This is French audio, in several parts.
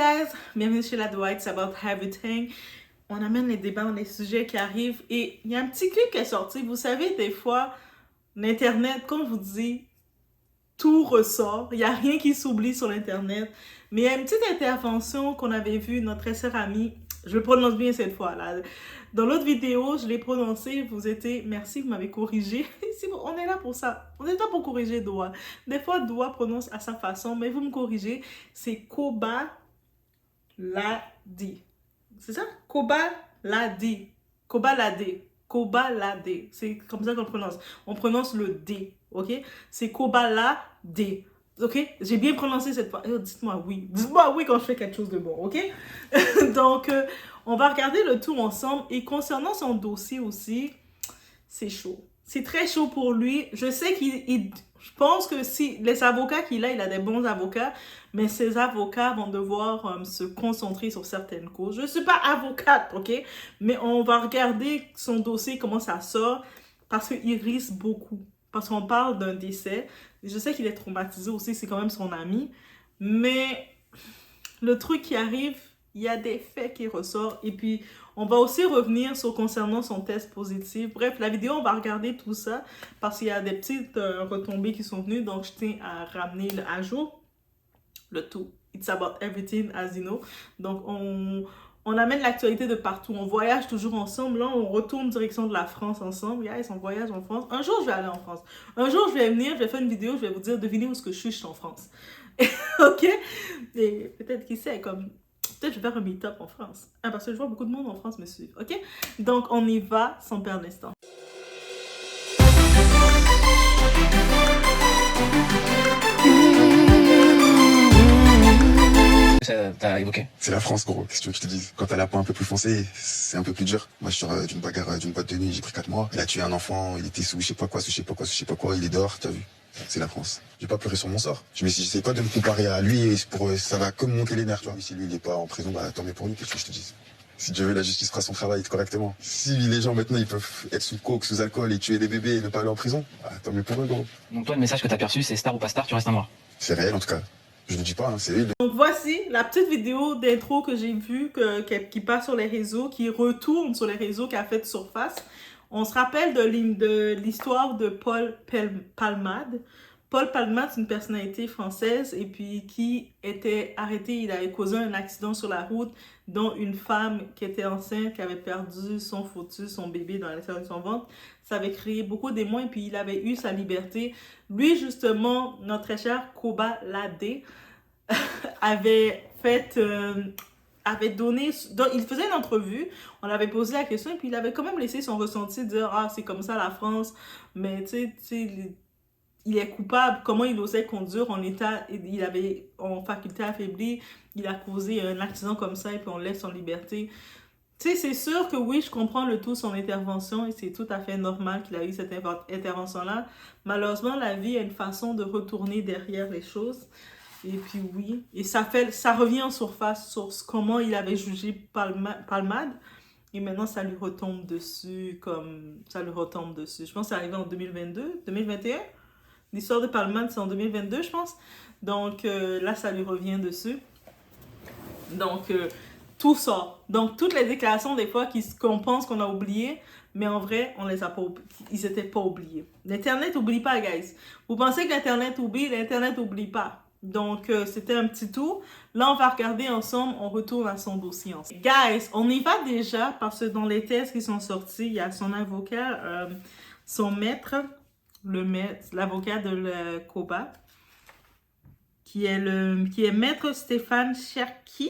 guys, bienvenue chez la Dwight, it's about everything. On amène les débats, les sujets qui arrivent et il y a un petit clip qui est sorti. Vous savez, des fois, l'Internet, comme je vous dis, tout ressort. Il n'y a rien qui s'oublie sur l'Internet. Mais il y a une petite intervention qu'on avait vue, notre très chère amie, je le prononce bien cette fois là. Dans l'autre vidéo, je l'ai prononcé, vous étiez, merci, vous m'avez corrigé. On est là pour ça. On est là pour corriger Doua. Des fois, Doua prononce à sa façon, mais vous me corrigez. C'est Koba Ladi. C'est ça? Koba Ladi. Koba Ladi. Koba Ladi. C'est comme ça qu'on prononce. On prononce le D, ok? C'est Koba Ladi. Ok? J'ai bien prononcé cette fois. Dites-moi oui. Dites-moi oui quand je fais quelque chose de bon, ok? Donc, on va regarder le tout ensemble. Et concernant son dossier aussi, c'est chaud. C'est très chaud pour lui. Je sais je pense que si les avocats qu'il a, il a des bons avocats, mais ses avocats vont devoir se concentrer sur certaines causes. Je ne suis pas avocate, ok? Mais on va regarder son dossier, comment ça sort, parce qu'il risque beaucoup. Parce qu'on parle d'un décès. Je sais qu'il est traumatisé aussi, c'est quand même son ami. Mais le truc qui arrive, il y a des faits qui ressortent. Et puis, on va aussi revenir sur concernant son test positif. Bref, la vidéo, on va regarder tout ça parce qu'il y a des petites retombées qui sont venues. Donc, je tiens à ramener à jour le tout. It's about everything, as you know. Donc, on amène l'actualité de partout. On voyage toujours ensemble. Là, on retourne direction de la France ensemble. Guys, on voyage en France. Un jour, je vais aller en France. Un jour, je vais venir, je vais faire une vidéo, je vais vous dire, devinez où est-ce que je suis en France. Ok? Et peut-être qui sait, comme... Peut-être je vais faire un meet-up en France. Ah, parce que je vois beaucoup de monde en France me suivre. Ok? Donc, on y va sans perdre l'instant. Ça t'a évoqué? C'est la France, gros. Qu'est-ce que tu veux que je te dise? Quand t'as la peau un peu plus foncée, c'est un peu plus dur. Moi, je sors d'une bagarre, d'une boîte de nuit, j'ai pris 4 mois. Il a tué un enfant, il était sous je sais pas quoi, il est dehors, t'as vu? C'est la France. J'ai pas pleuré sur mon sort. Je me suis dit, j'essaie pas de me comparer à lui, et ça va comme monter les nerfs, tu vois. Mais si lui, il est pas en prison, bah, tant mieux pour lui, qu'est-ce que je te dise? Si Dieu veut, la justice fera son travail correctement. Si les gens, maintenant, ils peuvent être sous coke, sous alcool, et tuer des bébés et ne pas aller en prison, bah, tant mieux pour eux, gros. Donc toi, le message que t'as perçu, c'est star ou pas star, tu restes un noir. C'est réel, en tout cas. Je ne dis pas, hein, c'est lui. Donc voici la petite vidéo d'intro que j'ai vue, qui passe sur les réseaux, qui retourne sur les réseaux, qui a fait surface. On se rappelle de l'histoire de Paul Palmade. Paul Palmade, c'est une personnalité française et puis qui était arrêté, il avait causé un accident sur la route dont une femme qui était enceinte, qui avait perdu son fœtus, son bébé dans l'intérieur de son ventre. Ça avait créé beaucoup d'émoi et puis il avait eu sa liberté. Lui, justement, notre très cher Koba Lade avait fait... avait donné, donc il faisait une entrevue, on avait posé la question et puis il avait quand même laissé son ressenti dire ah c'est comme ça la France, mais tu sais il est coupable, comment il osait conduire en état, il avait en faculté affaiblie, il a causé un accident comme ça et puis on le laisse en liberté. Tu sais, c'est sûr que oui, je comprends le tout, son intervention, et c'est tout à fait normal qu'il a eu cette intervention-là. Malheureusement, la vie a une façon de retourner derrière les choses. Et puis oui, et ça revient en surface sur comment il avait jugé Palmade. Et maintenant, ça lui retombe dessus, Je pense que c'est arrivé en 2022, 2021. L'histoire de Palmade, c'est en 2022, je pense. Donc là, ça lui revient dessus. Donc, tout sort. Donc, toutes les déclarations, des fois, qu'on pense qu'on a oubliées, mais en vrai, on les a pas, ils n'étaient pas oubliés. L'Internet n'oublie pas, guys. Vous pensez que l'Internet oublie? L'Internet n'oublie pas. Donc, c'était un petit tour. Là, on va regarder ensemble. On retourne à son dossier ensemble. Guys, on y va déjà parce que dans les tests qui sont sortis, il y a son avocat, son maître, l'avocat de Koba, qui est maître Stéphane Cherki.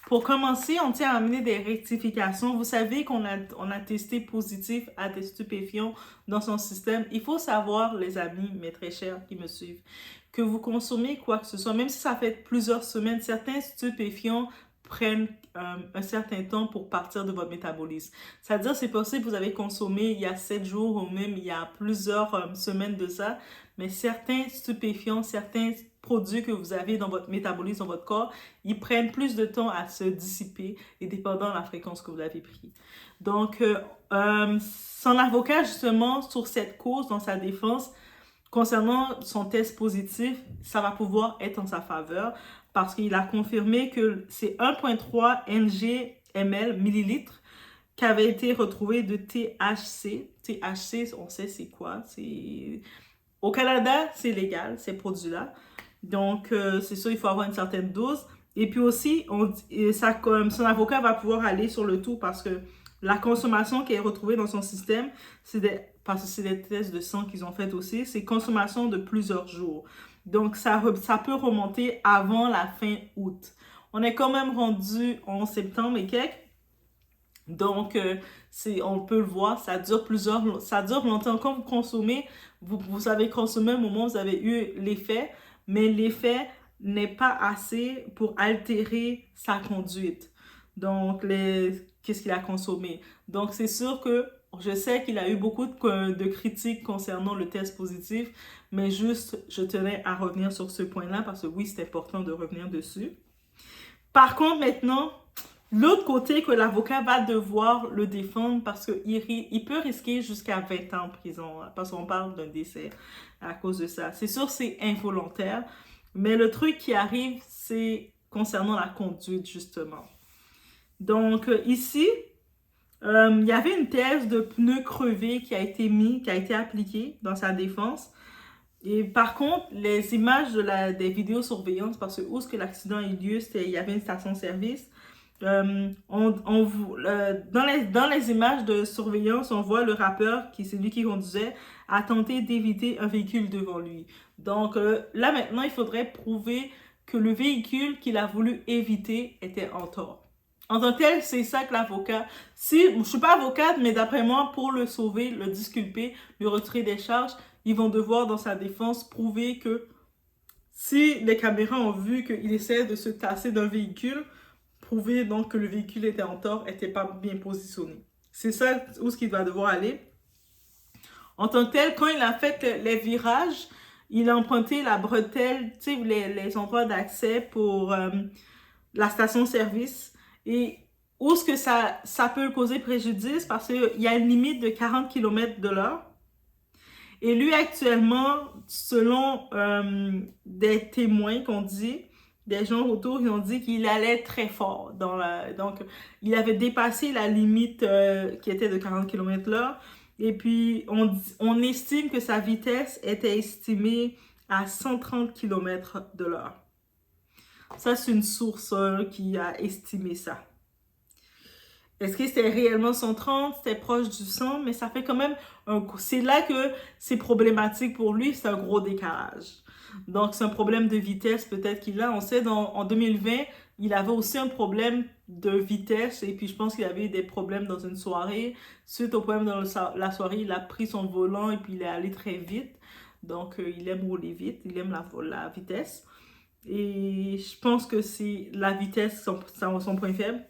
Pour commencer, on tient à amener des rectifications. Vous savez qu'on a testé positif à des stupéfiants dans son système. Il faut savoir, les amis, mes très chers qui me suivent, que vous consommez quoi que ce soit, même si ça fait plusieurs semaines, certains stupéfiants prennent un certain temps pour partir de votre métabolisme. C'est-à-dire, c'est possible que vous avez consommé il y a 7 jours ou même il y a plusieurs semaines de ça, mais certains stupéfiants, certains produits que vous avez dans votre métabolisme, dans votre corps, ils prennent plus de temps à se dissiper et dépendant de la fréquence que vous avez pris. Donc, son avocat, justement, sur cette cause, dans sa défense, concernant son test positif, ça va pouvoir être en sa faveur. parce qu'il a confirmé que c'est 1,3 ng/ml millilitres qui avait été retrouvé de THC. THC, on sait c'est quoi. Au Canada, c'est légal, ces produits-là. Donc, c'est sûr, il faut avoir une certaine dose. Et puis aussi, son avocat va pouvoir aller sur le tout parce que la consommation qui est retrouvée dans son système, parce que c'est des tests de sang qu'ils ont fait aussi, c'est consommation de plusieurs jours. Donc, ça peut remonter avant la fin août. On est quand même rendu en septembre et quelques. Donc, on peut le voir, ça dure longtemps. Quand vous consommez, vous avez consommé au moment où vous avez eu l'effet, mais l'effet n'est pas assez pour altérer sa conduite. Donc, qu'est-ce qu'il a consommé? Donc, c'est sûr que je sais qu'il a eu beaucoup de critiques concernant le test positif, mais juste, je tenais à revenir sur ce point-là parce que oui, c'est important de revenir dessus. Par contre, maintenant, l'autre côté que l'avocat va devoir le défendre parce qu'il peut risquer jusqu'à 20 ans en prison parce qu'on parle d'un décès à cause de ça. C'est sûr, c'est involontaire, mais le truc qui arrive, c'est concernant la conduite, justement. Donc, ici, il y avait une thèse de pneus crevés qui a été appliquée dans sa défense. Et par contre, les images des vidéosurveillance, parce que où est-ce que l'accident a eu lieu, il y avait une station-service. Dans les images de surveillance, on voit le rappeur, c'est lui qui conduisait, a tenté d'éviter un véhicule devant lui. Donc là maintenant, il faudrait prouver que le véhicule qu'il a voulu éviter était en tort. En tant que tel, c'est ça que l'avocat... Je ne suis pas avocate, mais d'après moi, pour le sauver, le disculper, lui retirer des charges, ils vont devoir, dans sa défense, prouver que si les caméras ont vu qu'il essaie de se tasser d'un véhicule, prouver donc que le véhicule était en tort, n'était pas bien positionné. C'est ça où ce qu'il va devoir aller. En tant que tel, quand il a fait les virages, il a emprunté la bretelle, tu sais, les endroits d'accès pour la station-service. Et où est-ce que ça peut causer préjudice? Parce qu'il y a une limite de 40 km/h. Et lui, actuellement, selon des témoins qu'on dit, des gens autour, ils ont dit qu'il allait très fort. Donc, il avait dépassé la limite qui était de 40 km/h. Et puis, on estime que sa vitesse était estimée à 130 km/h. Ça, c'est une source qui a estimé ça. Est-ce que c'était réellement 130? C'était proche du 100, mais ça fait quand même c'est là que c'est problématique pour lui, c'est un gros décalage. Donc, c'est un problème de vitesse peut-être qu'il a. On sait, en 2020, il avait aussi un problème de vitesse et puis je pense qu'il avait eu des problèmes dans une soirée. Suite au problème dans la soirée, il a pris son volant et puis il est allé très vite. Donc, il aime rouler vite, il aime la vitesse. Et je pense que c'est la vitesse son point faible.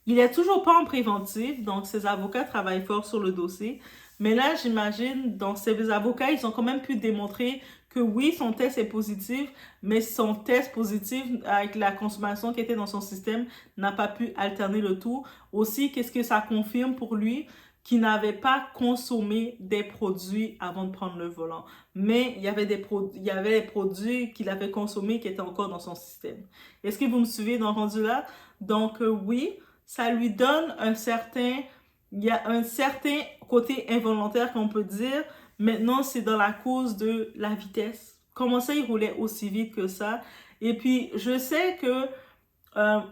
Il est toujours pas en préventif, donc ses avocats travaillent fort sur le dossier. Mais là, j'imagine, dans ces avocats, ils ont quand même pu démontrer que oui, son test est positif, mais son test positif avec la consommation qui était dans son système n'a pas pu alterner le tout. Aussi, qu'est-ce que ça confirme pour lui? Qu'il n'avait pas consommé des produits avant de prendre le volant. Mais il y avait des produits qu'il avait consommés qui étaient encore dans son système. Est-ce que vous me suivez dans le rendu là? Donc oui, ça lui donne il y a un certain côté involontaire qu'on peut dire. Maintenant, c'est dans la cause de la vitesse. Comment ça, il roulait aussi vite que ça? Et puis, je sais que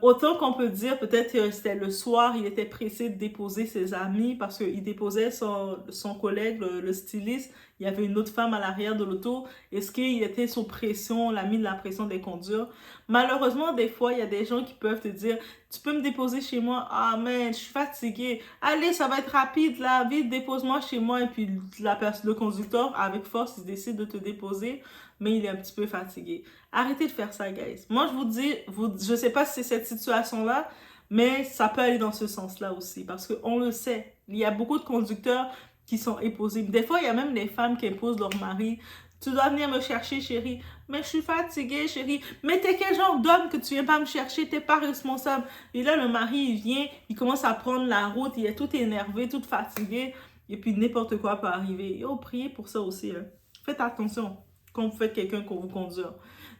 autant qu'on peut dire, peut-être que c'était le soir, il était pressé de déposer ses amis parce qu'il déposait son collègue, le styliste. Il y avait une autre femme à l'arrière de l'auto. Est-ce qu'il était sous pression, l'a mis de la pression des conduire? Malheureusement, des fois, il y a des gens qui peuvent te dire, tu peux me déposer chez moi? Ah, man, je suis fatiguée. Allez, ça va être rapide, là, vite, dépose-moi chez moi. Et puis, le conducteur, avec force, il décide de te déposer, mais il est un petit peu fatigué. Arrêtez de faire ça, guys. Moi, je vous dis, je sais pas si c'est cette situation-là, mais ça peut aller dans ce sens-là aussi, parce qu'on le sait. Il y a beaucoup de conducteurs qui sont imposés. Des fois, il y a même des femmes qui imposent leur mari. Tu dois venir me chercher, chérie. Mais je suis fatiguée, chérie. Mais t'es quel genre d'homme que tu viens pas me chercher? T'es pas responsable. Et là, le mari, il vient, il commence à prendre la route, il est tout énervé, tout fatigué. Et puis, n'importe quoi peut arriver. Et priez pour ça aussi. Hein. Faites attention. quand vous faites quelqu'un qu'on vous conduire.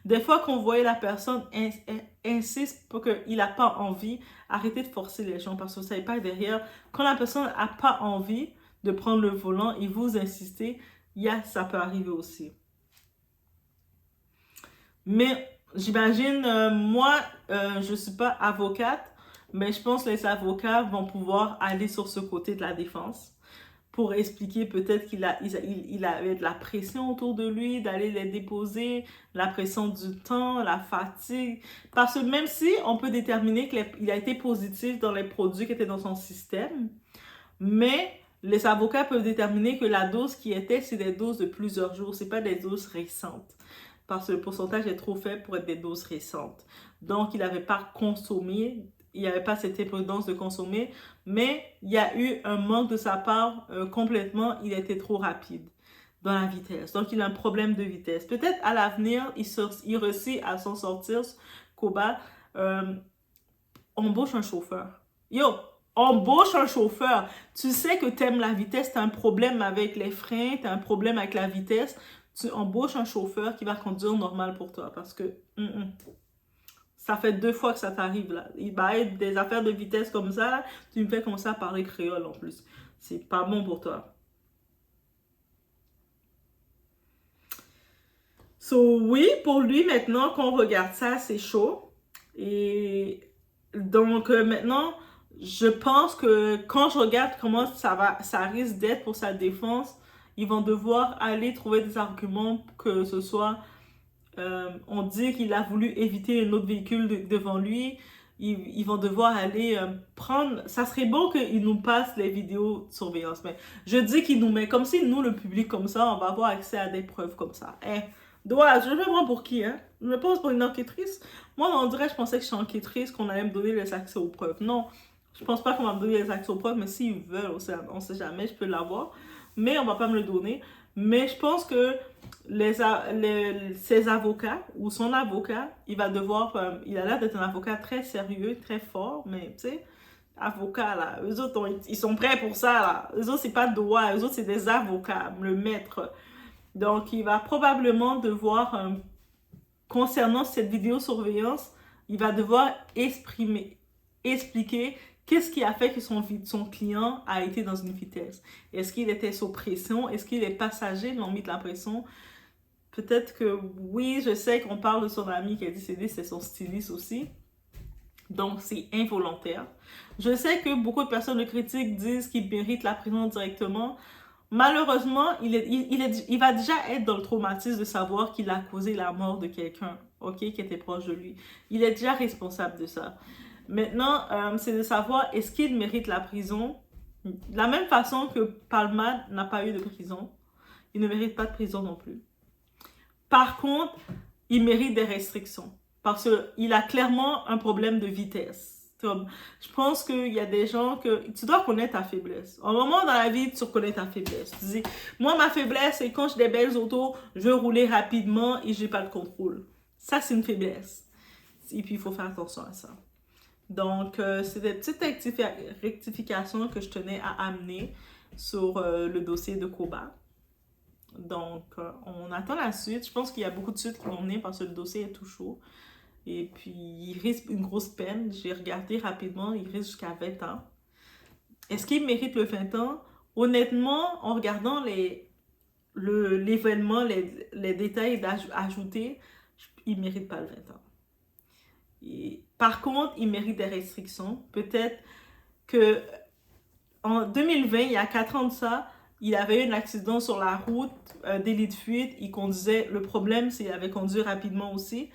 Des fois, quand vous voyez la personne insiste pour qu'il n'a pas envie, arrêtez de forcer les gens parce que vous ne savez pas derrière. Quand la personne n'a pas envie de prendre le volant et vous insistez, ça peut arriver aussi. Mais j'imagine, moi, je ne suis pas avocate, mais je pense que les avocats vont pouvoir aller sur ce côté de la défense pour expliquer peut-être qu'il avait de la pression autour de lui, d'aller les déposer, la pression du temps, la fatigue. Parce que même si on peut déterminer qu'il a été positif dans les produits qui étaient dans son système, mais les avocats peuvent déterminer que la dose qui était, c'est des doses de plusieurs jours, c'est pas des doses récentes. Parce que le pourcentage est trop faible pour être des doses récentes. Donc, il n'avait pas consommé, il n'y avait pas cette imprudence de consommer, mais il y a eu un manque de sa part complètement, il était trop rapide dans la vitesse. Donc, il a un problème de vitesse. Peut-être à l'avenir, il réussit à s'en sortir, Koba, embauche un chauffeur. Yo, embauche un chauffeur. Tu sais que tu aimes la vitesse, tu as un problème avec les freins, tu as un problème avec la vitesse. Tu embauches un chauffeur qui va conduire normal pour toi parce que ça fait 2 fois que ça t'arrive là. Il va être des affaires de vitesse comme ça, là, tu me fais commencer à parler créole en plus. C'est pas bon pour toi. So, oui, pour lui, maintenant qu'on regarde ça, c'est chaud. Et donc, maintenant, je pense que quand je regarde comment ça risque d'être pour sa défense, ils vont devoir aller trouver des arguments que ce soit... on dit qu'il a voulu éviter un autre véhicule devant lui. Ils vont devoir aller prendre... Ça serait bon qu'ils nous passent les vidéos de surveillance. Mais je dis qu'ils nous mettent comme si nous, le public, comme ça, on va avoir accès à des preuves comme ça. Dommage, je me prends pour qui, hein? Je me pose pour une enquêtrice. Moi, on dirait, je pensais que je suis enquêtrice, qu'on allait me donner les accès aux preuves. Non, je pense pas qu'on va me donner les accès aux preuves, mais s'ils veulent, on sait jamais, je peux l'avoir. Mais on va pas me le donner. Mais je pense que ses avocats, ou son avocat, il a l'air d'être un avocat très sérieux, très fort, mais tu sais, avocat là, eux autres, ils sont prêts pour ça là. Eux autres, c'est pas droit, eux autres, c'est des avocats, le maître. Donc, il va probablement devoir, concernant cette vidéosurveillance, il va devoir expliquer qu'est-ce qui a fait que son client a été dans une vitesse. Est-ce qu'il était sous pression? Est-ce que les passagers l'ont mis de la pression? Peut-être que oui, je sais qu'on parle de son ami qui est décédé, c'est son styliste aussi. Donc, c'est involontaire. Je sais que beaucoup de personnes le critiquent, disent qu'il mérite la prison directement. Malheureusement, il va déjà être dans le traumatisme de savoir qu'il a causé la mort de quelqu'un, ok, qui était proche de lui. Il est déjà responsable de ça. Maintenant, c'est de savoir est-ce qu'il mérite la prison. De la même façon que Palmade n'a pas eu de prison, il ne mérite pas de prison non plus. Par contre, il mérite des restrictions parce qu'il a clairement un problème de vitesse. Je pense qu'il y a des gens que... Tu dois connaître ta faiblesse. Un moment dans la vie, tu reconnais ta faiblesse. Tu dis, moi, ma faiblesse, c'est quand j'ai des belles autos, je veux rouler rapidement et j'ai pas de contrôle. Ça, c'est une faiblesse. Et puis, il faut faire attention à ça. Donc, c'est des petites rectifications que je tenais à amener sur le dossier de Koba. Donc, on attend la suite. Je pense qu'il y a beaucoup de suites qui vont venir parce que le dossier est tout chaud. Et puis, il risque une grosse peine. J'ai regardé rapidement, il risque jusqu'à 20 ans. Est-ce qu'il mérite le 20 ans? Honnêtement, en regardant l'événement, les détails ajoutés, il ne mérite pas le 20 ans. Par contre, il mérite des restrictions. Peut-être que en 2020, il y a 4 ans de ça, il avait eu un accident sur la route, délit de fuite. Il conduisait. Le problème, c'est qu'il avait conduit rapidement aussi.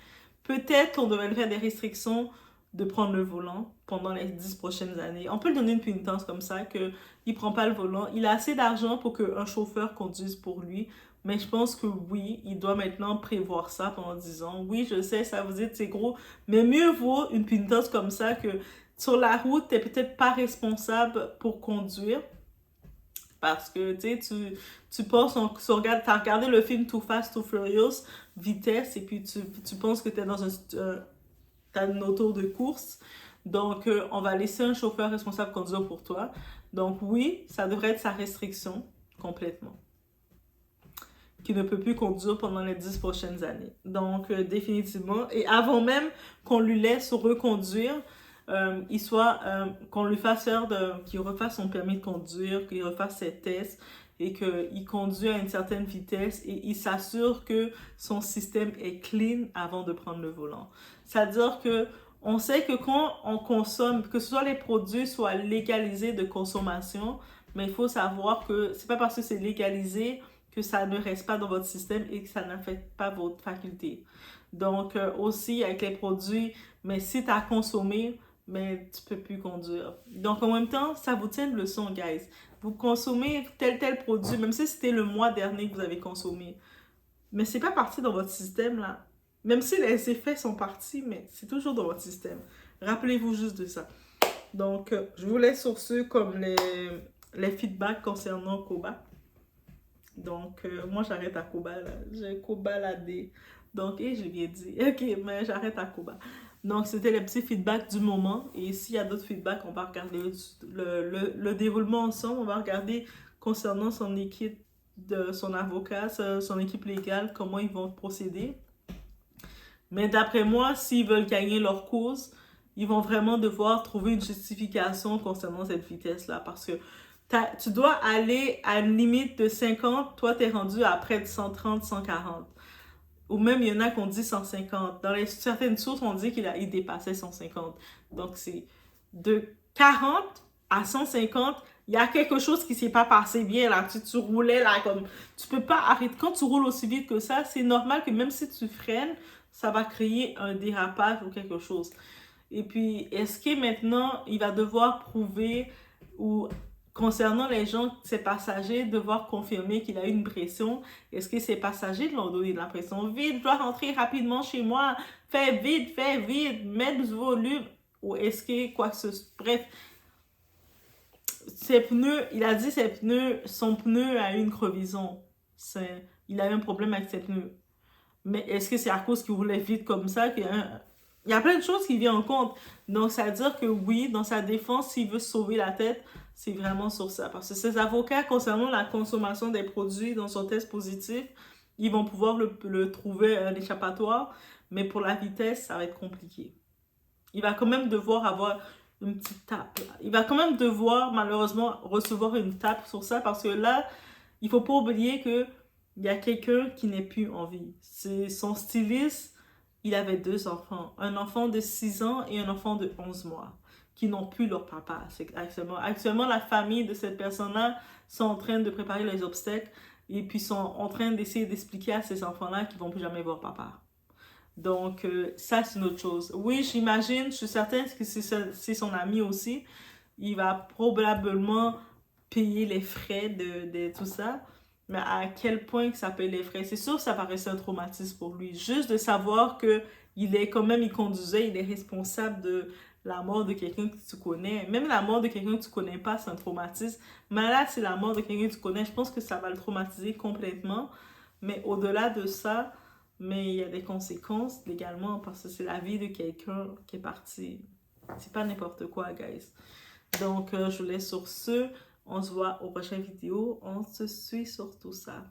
Peut-être qu'on devrait lui faire des restrictions de prendre le volant pendant les 10 prochaines années. On peut lui donner une pénitence comme ça, qu'il ne prend pas le volant. Il a assez d'argent pour qu'un chauffeur conduise pour lui. Mais je pense que oui, il doit maintenant prévoir ça pendant 10 ans. Oui, je sais, ça vous dit c'est gros. Mais mieux vaut une pénitence comme ça que sur la route, tu n'es peut-être pas responsable pour conduire. Parce que tu penses, tu as regardé le film Too Fast, Too Furious, vitesse, et puis tu penses que tu es dans t'as une auto de course. Donc, on va laisser un chauffeur responsable conduire pour toi. Donc, oui, ça devrait être sa restriction complètement. qu'il ne peut plus conduire pendant les 10 prochaines années. Donc, définitivement, et avant même qu'on lui laisse reconduire, qu'on lui fasse qu'il refasse son permis de conduire, qu'il refasse ses tests et qu'il conduit à une certaine vitesse et il s'assure que son système est clean avant de prendre le volant. C'est-à-dire que on sait que quand on consomme, que ce soit les produits soient légalisés de consommation, mais il faut savoir que c'est pas parce que c'est légalisé que ça ne reste pas dans votre système et que ça n'affecte pas votre faculté. Donc, aussi avec les produits, mais si tu as consommé, mais tu peux plus conduire. Donc, en même temps, ça vous tient une leçon, guys. Vous consommez tel produit, même si c'était le mois dernier que vous avez consommé, mais c'est pas parti dans votre système, là. Même si les effets sont partis, mais c'est toujours dans votre système. Rappelez-vous juste de ça. Donc, je vous laisse sur ce comme les feedbacks concernant Koba. Donc, moi, j'arrête à Koba, là. J'ai Koba la D. Donc, et je bien dit. Ok, mais j'arrête à Koba. Donc, c'était les petits feedbacks du moment. Et s'il y a d'autres feedbacks, on va regarder le déroulement ensemble. On va regarder concernant son équipe, son avocat, son équipe légale, comment ils vont procéder. Mais d'après moi, s'ils veulent gagner leur cause, ils vont vraiment devoir trouver une justification concernant cette vitesse-là. Parce que tu dois aller à une limite de 50, toi, tu es rendu à près de 130, 140. Ou même, il y en a qui ont dit 150. Dans certaines sources, on dit qu'il dépassait 150. Donc, c'est de 40 à 150, il y a quelque chose qui ne s'est pas passé bien là. Tu roulais là comme... Tu peux pas arrêter. Quand tu roules aussi vite que ça, c'est normal que même si tu freines, ça va créer un dérapage ou quelque chose. Et puis, est-ce que maintenant, il va devoir prouver ou concernant les gens, ces passagers, devoir confirmer qu'il a eu une pression? Est-ce que ces passagers l'ont donné de la pression? Vite, je dois rentrer rapidement chez moi. Fais vite, mets du volume. Ou est-ce que quoi que ce soit... Bref, ses pneus, il a dit son pneu a eu une crevaison. Il a eu un problème avec ses pneus. Mais est-ce que c'est à cause qu'il roulait vite comme ça qu'il y a plein de choses qui viennent en compte. Donc, ça veut dire que oui, dans sa défense, s'il veut sauver la tête, c'est vraiment sur ça. Parce que ses avocats, concernant la consommation des produits dans son test positif, ils vont pouvoir le trouver un échappatoire. Mais pour la vitesse, ça va être compliqué. Il va quand même devoir avoir une petite tape. Là. Il va quand même devoir, malheureusement, recevoir une tape sur ça. Parce que là, il ne faut pas oublier que il y a quelqu'un qui n'est plus en vie. C'est son styliste, il avait 2 enfants. Un enfant de 6 ans et un enfant de 11 mois qui n'ont plus leur papa actuellement, la famille de cette personne-là sont en train de préparer les obstacles et puis sont en train d'essayer d'expliquer à ces enfants-là qu'ils ne vont plus jamais voir papa. Donc, ça, c'est une autre chose. Oui, j'imagine, je suis certaine que c'est son ami aussi. Il va probablement payer les frais de tout ça. Mais à quel point que ça paye les frais? C'est sûr que ça va rester un traumatisme pour lui. Juste de savoir que il conduisait, il est responsable de la mort de quelqu'un que tu connais. Même la mort de quelqu'un que tu connais pas, c'est un traumatisme. Mais là, c'est la mort de quelqu'un que tu connais. Je pense que ça va le traumatiser complètement. Mais au-delà de ça, mais il y a des conséquences légalement parce que c'est la vie de quelqu'un qui est parti. C'est pas n'importe quoi, guys. Donc, je vous laisse sur ce. On se voit aux prochaines vidéos. On se suit sur tout ça.